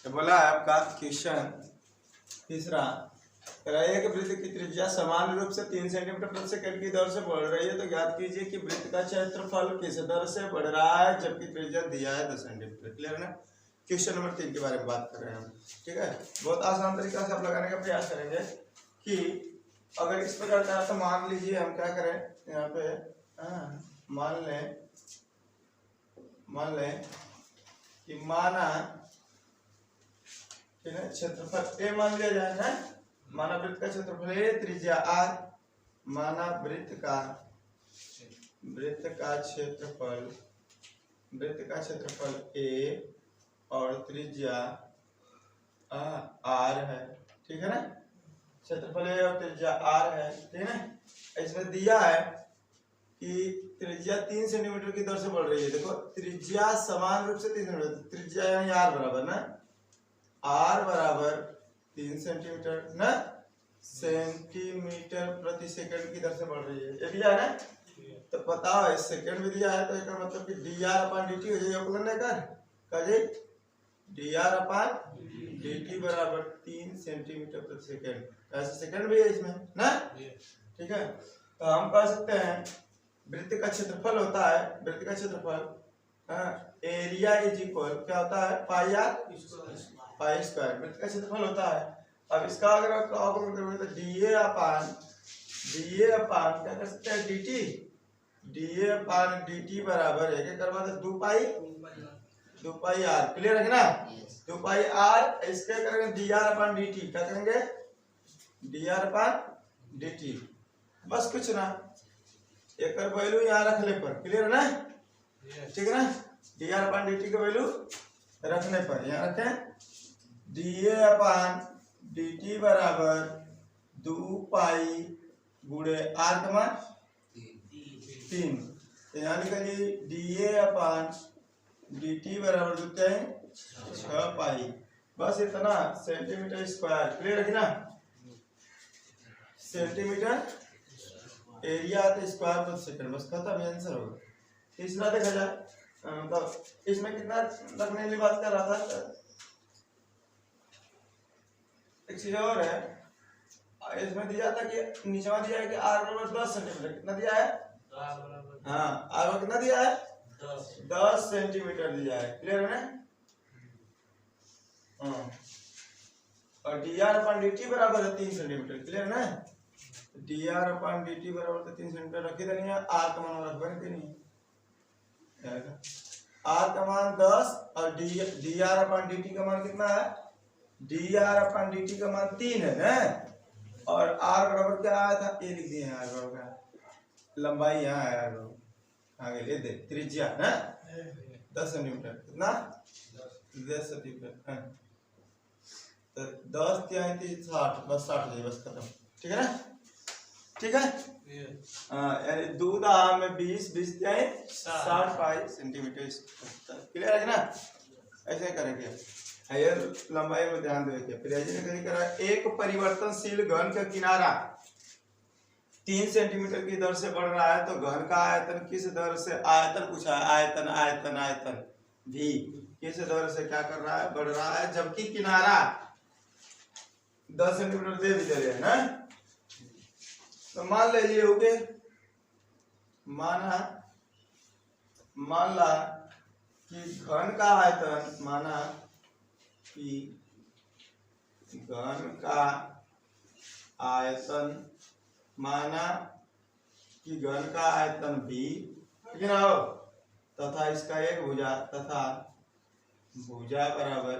तो बोला है आपका क्वेश्चन तीसरा, एक वृत्त की त्रिज्या समान रूप से 3 सेंटीमीटर प्रति सेकंड की दर से बढ़ रही है, तो ज्ञात कीजिए कि वृत्त का क्षेत्रफल किस दर से बढ़ रहा है जबकि त्रिज्या दिया है 10 सेंटीमीटर। क्लियर है ना। क्वेश्चन नंबर 3 के बारे में बात कर रहे हैं हम। ठीक है, बहुत आसान तरीका से आप लगाने का प्रयास करेंगे कि अगर इस प्रकार का, तो मान लीजिए हम क्या करें यहाँ पे, मान लें कि माना, ठीक है, क्षेत्रफल ए मान लिया जाए है, माना वृत्त का क्षेत्रफल ए, त्रिज्या आर, माना वृत्त का क्षेत्रफल ए और त्रिज्या आर है। ठीक है ना, क्षेत्रफल ए और त्रिज्या आर है। ठीक है ना, इसमें दिया है कि त्रिज्या 3 सेंटीमीटर की दर से बढ़ रही है। देखो त्रिज्या समान रूप से 3 सेंटीमीटर, त्रिज्या यानी आर बराबर ना, आर बराबर 3 सेंटीमीटर ना, सेंटीमीटर प्रति सेकंड की दर से बढ़ रही है। ये दिया है ना, तो बताओ इस सेकंड में दिया है, तो इसका मतलब कि dr अपन dt हो जाएगा, अपने कर जी dr अपन dt बराबर 3 सेंटीमीटर प्रति सेकंड। ऐसे सेकंड भी है इसमें ना। ठीक है, तो हम कह सकते हैं वृत्त का क्षेत्रफल होता है, वृत्त का क्षेत्रफल एरिया इज इक्वल क्या होता है, पाई आर पाई स्क्वायर, वृत्त का क्षेत्रफल होता है। अब इसका अगर अवकलन करोगे तो dA अपान क्या कर सकते हैं, dA अपान dt बराबर है, क्या करवा दे 2 पाई आर। क्लियर है ना, 2 पाई आर, इसके करेंगे dr अपान dt, क्या करेंगे dr अपान dt, बस कुछ ना, एक वैल्यू यहाँ रखने पर। क्लियर है ना, ठीक है ना, dr अपान dt का वैल्यू रखने पर यहाँ रखें dA अपान dt बराबर 2 पाई गुणे r का मान 3, तो यहाँ लिखा जी dA अपान dt बराबर कितना है 6 पाई, बस इतना, सेंटीमीटर स्क्वायर। क्लियर है ना, सेंटीमीटर एरिया तो स्क्वायर पर सेकंड, बस खत्म, आंसर होगा। तीसरा देखा जाए, मतलब इसमें कितना रखने की बात कर रहा था, एक चीज और है, इसमें दिया था कि नीचे में दिया है कि आर बराबर 10 सेंटीमीटर, कितना दिया है, हाँ आर बराबर कितना दिया है 10 सेंटीमीटर दिया है। क्लियर है ना, और dr अपन dt बराबर है 3 सेंटीमीटर। क्लियर है ना, dr अपन dt बराबर 3 सेंटीमीटर रखी तो नहीं है, r का मान रखबे नहीं है, r का मान 10 और dr अपन dt का मान कितना है, dr अपन dt का मान 3 है ना, और r बराबर क्या आया था, ये लिख दिए हैं, r बराबर लंबाई यहाँ है, r बराबर आगे ले दे, त्रिज्या ना 10 सेंटीमीटर, कितना 10 सेंटीमीटर, तो 10 × 60, बस 60 हो जाए, बस खत्म। ठीक है ना, ठीक है, यानी 2 दाम में 20 60 पाई सेंटीमीटर। क्लियर है ना, ऐसे करेंगे, ये लंबाई में ध्यान देंगे। फिर ने करा एक परिवर्तनशील घन का किनारा 3 सेंटीमीटर की दर से बढ़ रहा है, तो घन का आयतन किस दर से, आयतन पूछा है, आयतन भी किस दर से क्या कर रहा है, बढ़ रहा है, जबकि किनारा 10 सेंटीमीटर दे भी दे रहे हैं ना। तो मान लीजिए ओके, मान ला कि घन का आयतन, माना कि घन का आयतन, माना कि घन का आयतन भी, ठीक है ना, तथा इसका एक भुजा, तथा भुजा बराबर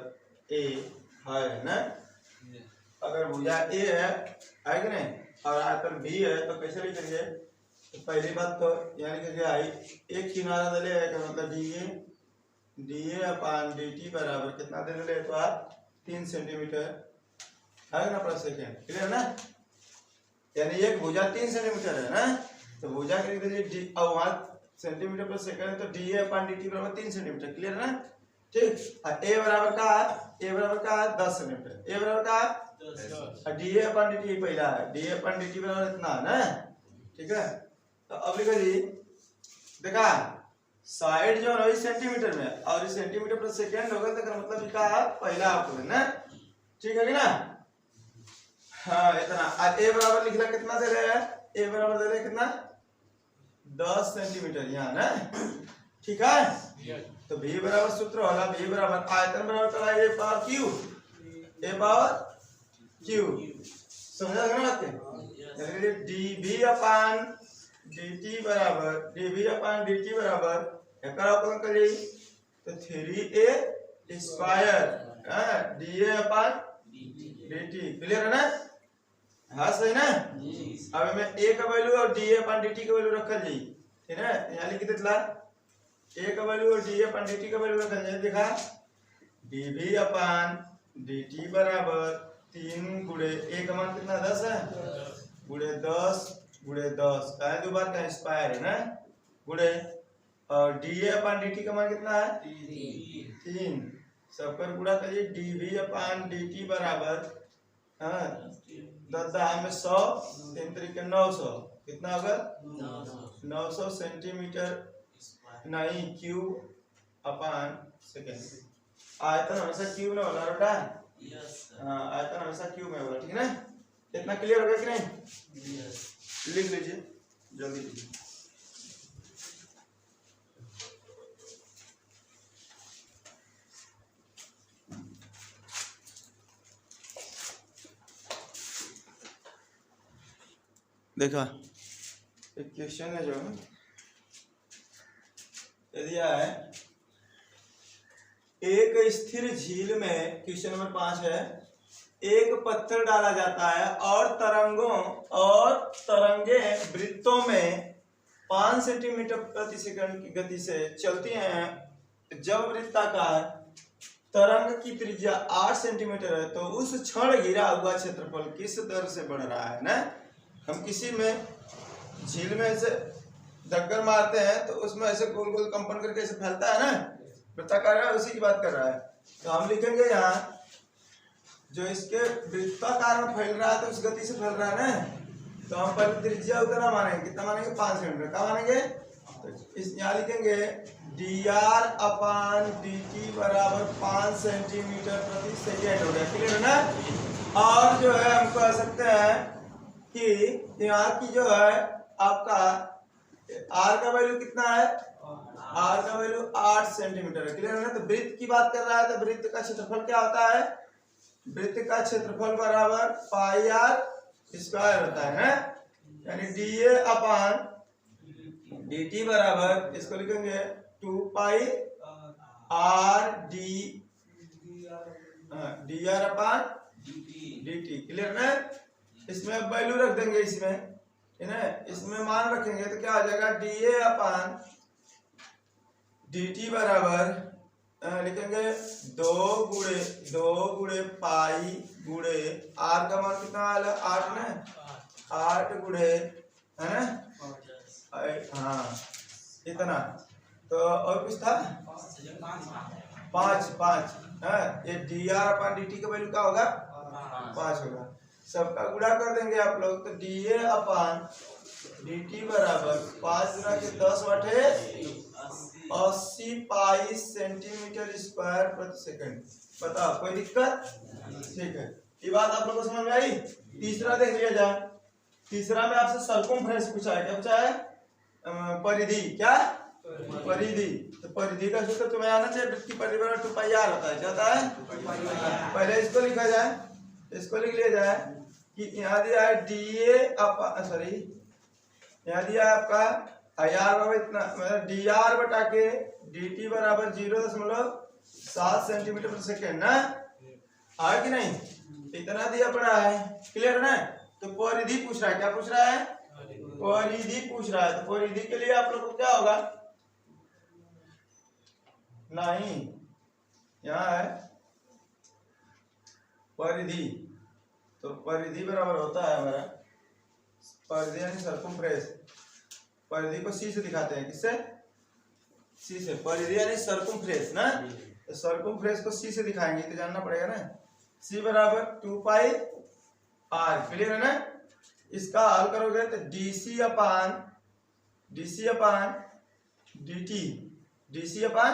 a है ना। अगर भुजा a है कि नहीं, और आयतन b है, तो कैसे लिखेंगे, तो पहली बात तो यानी कि एक किनारा दले है, मतलब dA अपान dt बराबर कितना दे दे, तो आप 3 सेंटीमीटर है ना प्रति सेकंड। क्लियर ना, यानी एक भुजा 3 सेंटीमीटर है ना, तो भुजा के लिख दीजिए, और वहां सेंटीमीटर प्रति सेकंड, तो dA अपान dt बराबर 3 सेंटीमीटर। क्लियर है ना, ठीक। और a बराबर का है 10 सेंटीमीटर, a बराबर का है dA अपान dt पहला है, dA अपान dt बराबर इतना है ना। ठीक है, तो अब लिखो जी, देखा साइड जो है सेंटीमीटर में और इस सेंटीमीटर पर सेकेंड होगा तो मतलब इसका पहला आपको है ना, ठीक है कि ना। हाँ इतना। आज ए बराबर लिखला कितना दे रहे हैं, ए बराबर दे रहे कितना 10 सेंटीमीटर यहाँ ना, ठीक है। तो v बराबर सूत्र होगा v बराबर आयतन बराबर करा a power q, a power q, समझा ना बात के। dv अपान dt बराबर एकर अवकलन करी तो 3a स्क्वायर da अपान dt, क्लियर है ना। हाँ सही ना। अब मैं a का वैल्यू और da अपान dt का वैल्यू रखल जाई, ठीक है। यहाँ लिख देतला a का वैल्यू और da अपान dt का वैल्यू रखल जाए। देखा dv अपान dt बराबर 3 गुणे a का मान कितना 10 है, गुणे 10 गुणे 10 का दो बार का स्क्वायर है ना, गुणे और da अपान dt का मान कितना है 3, सब पर गुणा करिए। dv अपान dt बराबर 10 में 100 3 तरीके 900, कितना होगा 900 सेंटीमीटर नहीं क्यूब अपान सेकेंड। आयतन हमेशा क्यूब में होला बेटा, आयतन हमेशा क्यूब में होला, ठीक है ना। इतना क्लियर हो गया कि नहीं, लिख लीजिए जल्दी लीजिए। देखा एक क्वेश्चन है जो यदि है एक स्थिर झील में, क्वेश्चन नंबर 5 है, एक पत्थर डाला जाता है और तरंगे वृत्तों में 5 सेंटीमीटर प्रति सेकंड की गति से चलती हैं। जब वृत्ताकार तरंग की त्रिज्या 8 सेंटीमीटर है तो उस क्षण घिरा हुआ क्षेत्रफल किस दर से बढ़ रहा है ना। हम किसी में झील में ऐसे धक्कर मारते हैं तो उसमें ऐसे गोल गोल कंपन करके ऐसे फैलता है ना, वृत्ताकार है, उसी की बात कर रहा है। तो हम लिखेंगे यहाँ जो इसके वृत्ताकार में फैल रहा है तो उस गति से फैल रहा है ना, तो हम पहले त्रिज्या उतना मानेंगे, कितना मानेंगे 5 सेंटीमीटर। क्या मानेंगे, तो इस यहाँ लिखेंगे dr अपान dt बराबर 5 सेंटीमीटर प्रति सेकेंड हो गया, क्लियर है ना। और जो है हम कह सकते हैं कि यहाँ की जो है आपका r का वैल्यू कितना है, r का वैल्यू 8 सेंटीमीटर है, क्लियर है ना। तो वृत्त की बात कर रहा है तो वृत्त का क्षेत्रफल क्या होता है, वृत्त का क्षेत्रफल बराबर पाई r स्क्वायर होता है ना, यानी dA अपान dt बराबर इसको लिखेंगे 2 पाई r dr अपान dt, क्लियर ना। इसमें अब वैल्यू रख देंगे, इसमें है ना, इसमें मान रखेंगे तो क्या हो जाएगा dA अपान dt बराबर लिखेंगे 2 गुणे पाई गुणे r का मान कितना आया 8 ना, 8 गुणे है ना, हाँ इतना। तो और कुछ था 5 है, ये dr अपान dt का वैल्यू क्या होगा 5 होगा। सबका गुणा कर देंगे आप लोग तो dA अपान dt बराबर 5 गुणा के 10 बटे 80 पाई सेंटीमीटर स्क्वायर प्रति सेकंड। बताओ कोई दिक्कत, ठीक है। ये बात आप लोगों को समझ में आई। तीसरा देख लिया जाए। तीसरा में आपसे सरकमफ्रेंस पूछा है, क्या पूछा है, परिधि, क्या परिधि। तो परिधि का सूत्र तुम्हें आना चाहिए, वृत्त की परिधि बराबर 2 पाई r होता है, क्या होता है। पहले इसको लिखा जाए, इसको लिख लिया जाए कि यहाँ दिया है dA अपान सॉरी यहाँ दिया है आपका आर बराबर इतना, मतलब dr बटा के dt बराबर 0.7 सेंटीमीटर प्रति सेकेंड ना, है कि नहीं, इतना दिया पड़ा है, क्लियर है ना। तो परिधि पूछ रहा है, क्या पूछ रहा है, परिधि पूछ रहा है। तो परिधि के लिए आप लोग को क्या होगा, नहीं यहाँ है परिधि, तो परिधि बराबर होता है हमारा परिधि यानी सर्कमफ्रेंस। परिधि को सी से दिखाते हैं, किससे, सी से। परिधि यानी सर्कमफ्रेंस ना, तो सर्कमफ्रेंस को सी से दिखाएंगे तो जानना पड़ेगा ना। सी बराबर 2 पाई r, क्लियर है ना। इसका हल करोगे तो dc upon dt dc upon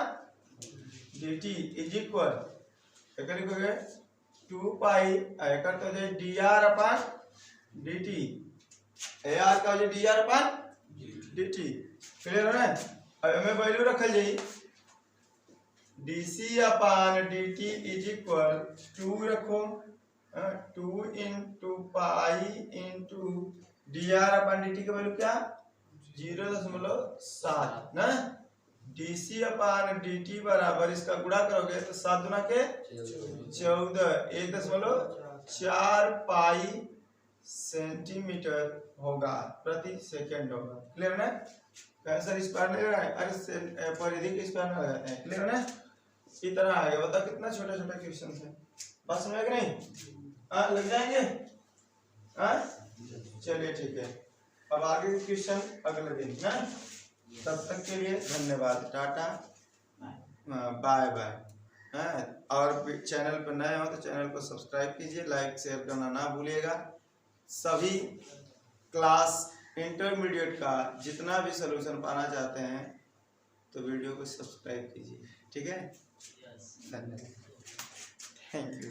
dt इज इक्वल एकर लिखोगे 2 पाई एकर तो जे dr अपन dt ar का जे dr अपन dt क्लियर है ना। अब हमें वैल्यू रखल जाई dc अपन dt इज इक्वल 2 रखो 2 इंटू पाई इंटू dr अपन dt का वैल्यू क्या 0.7 ना। dc अपन dt बराबर इसका गुणा करोगे तो 7 गुना के 14 1.4 पाई सेंटीमीटर होगा प्रति सेकंड होगा। क्लियर ना। कैंसर स्क्वायर नहीं लगा है, अरे परिधि के स्क्वायर में लगाते हैं। क्लियर ना। इसी तरह आगे बताओ कितना छोटा छोटा क्वेश्चन है, बात समझ कि नहीं। लग जाएंगे। चलिए ठीक है, अब आगे क्वेश्चन अगले दिन ना। तब तक के लिए धन्यवाद, टाटा बाय बाय। और चैनल पर नए हो तो चैनल को सब्सक्राइब कीजिए, लाइक शेयर करना ना भूलिएगा। सभी क्लास इंटरमीडिएट का जितना भी सलूशन पाना चाहते हैं तो वीडियो को सब्सक्राइब कीजिए, ठीक है। धन्यवाद, थैंक यू।